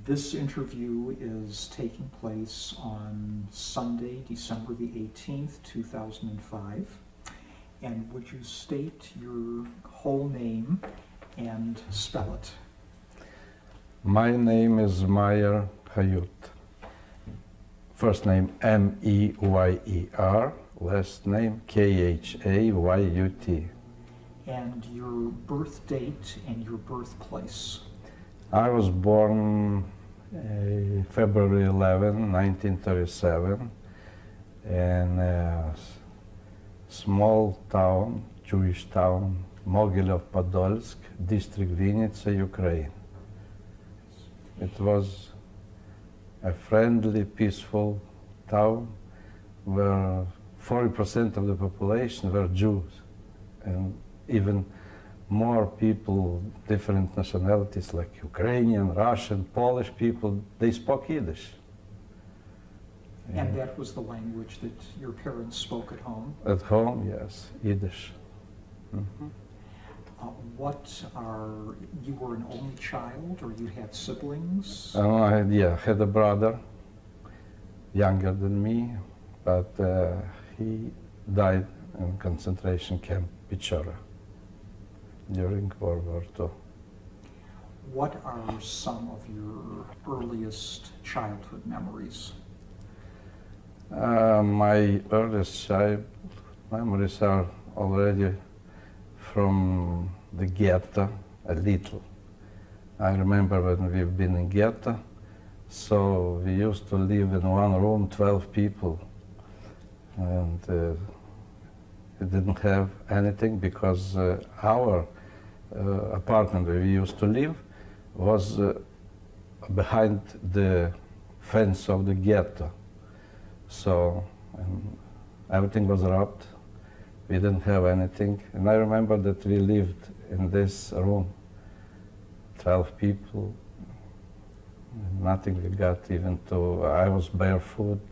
This interview is taking place on Sunday, December the 18th, 2005. And would you state your whole name and spell it? My name is Meyer Hayut. First name M-E-Y-E-R, last name K-H-A-Y-U-T. And your birth date and your birthplace? I was born February 11, 1937, in a small town, Jewish town, Mogilov-Podolsk, district Vinnytsia, Ukraine. It was a friendly, peaceful town where 40% of the population were Jews, and even more people, different nationalities like Ukrainian, Russian, Polish people, they spoke Yiddish. And that was the language that your parents spoke at home? At home, yes, Yiddish. Mm-hmm. You were an only child, or you had siblings? I had a brother, younger than me, but he died in concentration camp, Pichora, during World War II. What are some of your earliest childhood memories? My earliest child memories are already from the ghetto, a little. I remember when we've been in ghetto, so we used to live in one room, 12 people, and we didn't have anything because our apartment where we used to live was behind the fence of the ghetto. So everything was robbed. We didn't have anything. And I remember that we lived in this room, 12 people, nothing we got even to, I was barefoot,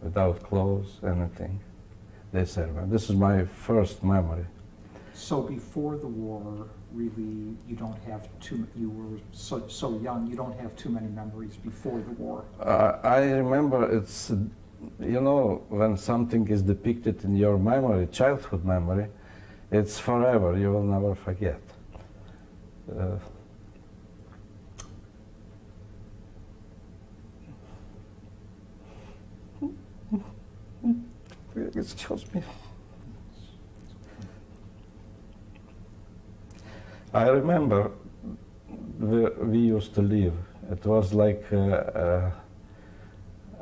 without clothes, anything. This is my first memory. So before the war, really, you were so young, you don't have too many memories before the war. I remember it's, you know, when something is depicted in your memory, childhood memory, it's forever, you will never forget. Excuse me. I remember where we used to live. It was like a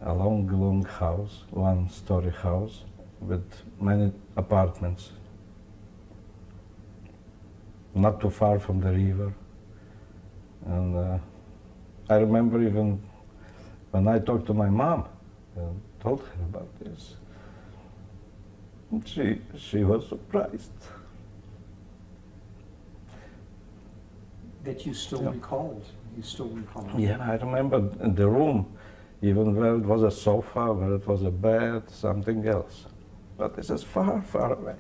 long house, one-story house with many apartments, not too far from the river. And I remember even when I talked to my mom and told her about this, she was surprised. That you still recalled. You still recall. Yeah, I remember in the room, even where it was a sofa, where it was a bed, something else. But this is far, far away.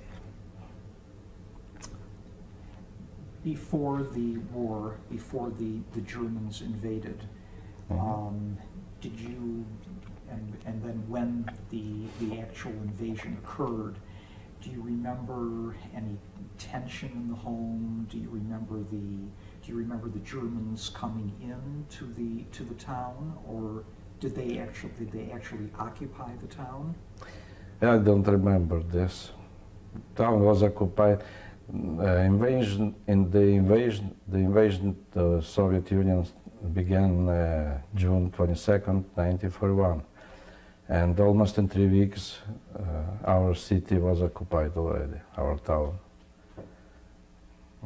Before the war, before the Germans invaded, did you, and then when the actual invasion occurred, do you remember any tension in the home? Do you remember the Germans coming in to the town, or did they actually occupy the town? I don't remember this. The town was occupied. The invasion of the Soviet Union began June 22nd, 1941, and almost in 3 weeks, our city was occupied already, our town.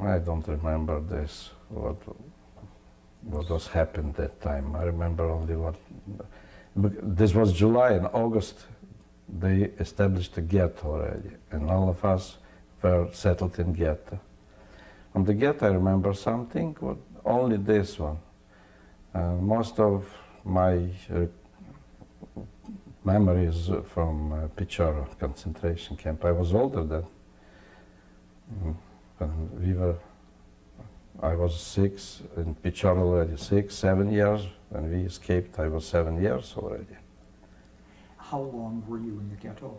I don't remember this, what was happened that time. I remember only what, this was July. In August, they established a ghetto already, and all of us were settled in ghetto. From the ghetto, I remember something, only this one. Most of my memories from Pichora concentration camp. I was older then. When I was 6, in Pichora already 6, 7 years When we escaped, I was 7 years already. How long were you in the ghetto?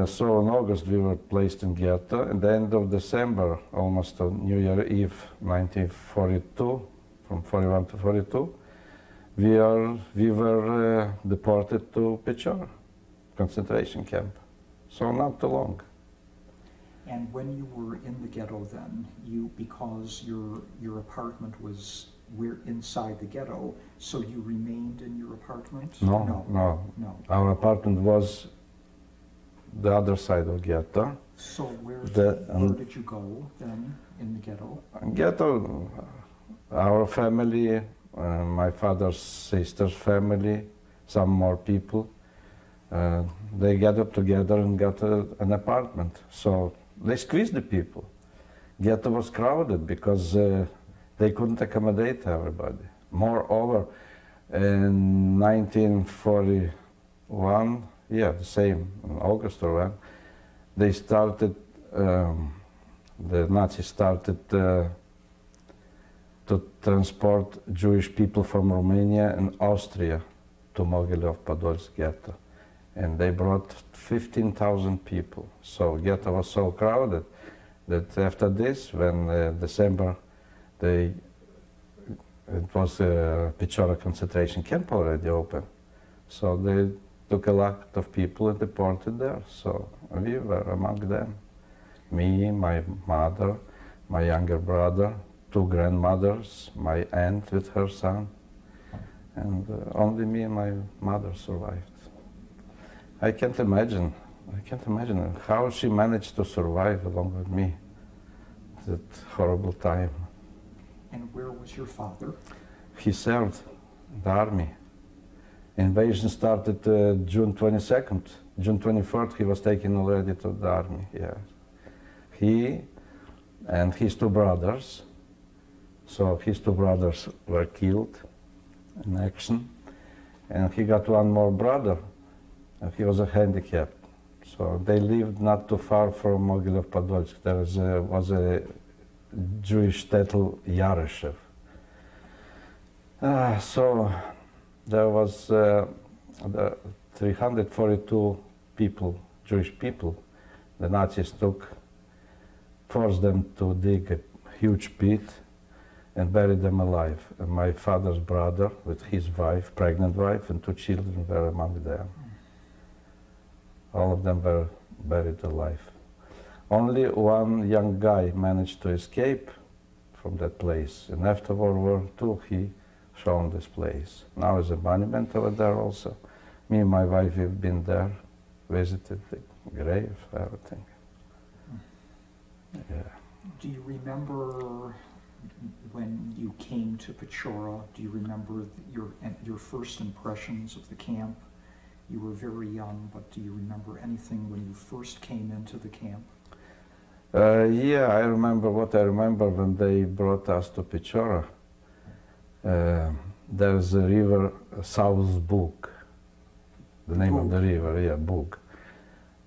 So in August we were placed in ghetto. At the end of December, almost on New Year Eve, 1942, from 41 to 42, we were deported to Pechora concentration camp. So not too long. And when you were in the ghetto then, because your apartment was inside the ghetto, so you remained in your apartment? No. No. Our apartment was the other side of ghetto. So where did you go then in the ghetto? Ghetto, our family, my father's sister's family, some more people, they gathered together and got an apartment. So they squeezed the people. Ghetto was crowded because they couldn't accommodate everybody. Moreover, in 1941, the same, in August or when, they started, the Nazis started to transport Jewish people from Romania and Austria to Mogilев-Podolsk ghetto. And they brought 15,000 people. So ghetto was so crowded that after this, when December, it was Pechora concentration camp already open. So they took a lot of people and deported there. So we were among them. Me, my mother, my younger brother, 2 grandmothers, my aunt with her son, and only me and my mother survived. I can't imagine how she managed to survive along with me that horrible time. And where was your father? He served in the army. Invasion started June 22nd. June 23rd he was taken already to the army, yes. He and his 2 brothers, so his 2 brothers were killed in action, and he got 1 more brother, and he was a handicapped. So they lived not too far from Mogilев-Podolsk. There was a Jewish shtetl Yareshev. So there was the 342 people, Jewish people, the Nazis forced them to dig a huge pit and bury them alive. And my father's brother with his wife, pregnant wife, and 2 children were among them. All of them were buried alive. Only 1 young guy managed to escape from that place, and after World War II he shown this place. Now is a monument over there also. Me and my wife have been there, visited the grave, everything. Yeah. Do you remember when you came to Pechora? Do you remember your first impressions of the camp? You were very young, but do you remember anything when you first came into the camp? Yeah, I remember when they brought us to Pechora. There's a river, South Bug, the name of the river, yeah, Bug.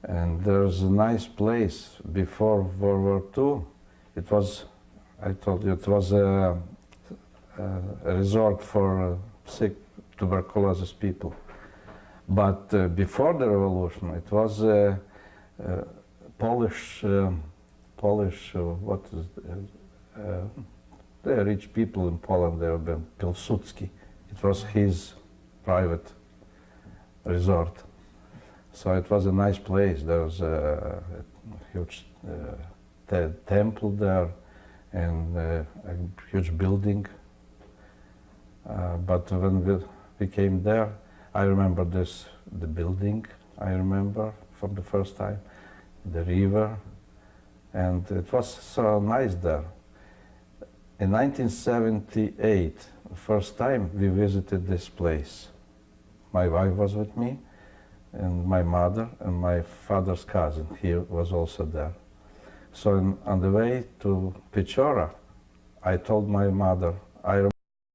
And there's a nice place. Before World War II, it was, I told you, it was a resort for sick tuberculosis people. But before the revolution, it was Polish, the rich people in Poland, they were Pilsudski. It was his private resort. So it was a nice place. There was a huge temple there and a huge building. But when we came there, I remember the building, I remember from the first time, the river, and it was so nice there. In 1978, the first time we visited this place. My wife was with me, and my mother, and my father's cousin, he was also there. So on the way to Pechora, I told my mother,